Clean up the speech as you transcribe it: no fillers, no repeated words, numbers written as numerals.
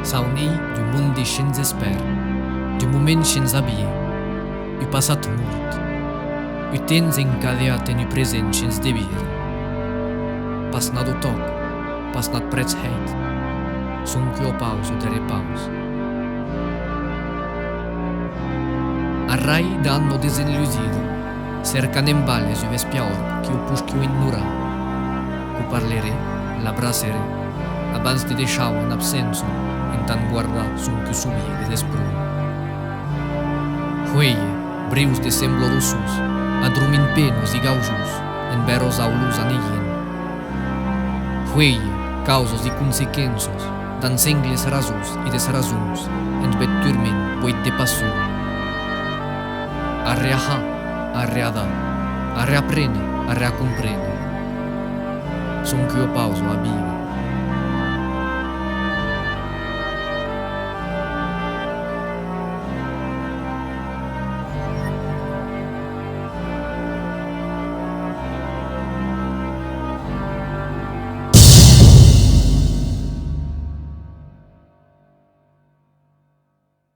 Saunei du mundi scienze sper, du moment scienze abie, u passat mort, u temps encadeat en u present scienze devir. Pas nad o toc, pas nad preț heit, sunt o paus o tere paus. Arrai danno desenlusido, cercan en bales u vespiaor qui o pușchiu in nura. Cu parlere, l'abracere, abans de deixau en absenso, intant guardar son que sumie desesprou. Hueye, brius de semblorosus, adrumin penos i gaujus, en veros aulus anigien. Hueye, causos i consequensos, dan sengles rasus i desrazuns, en bet turmen boit de passu. A reaha, a reada, a reaprene, a reacomprene. Son que o pauso a vive.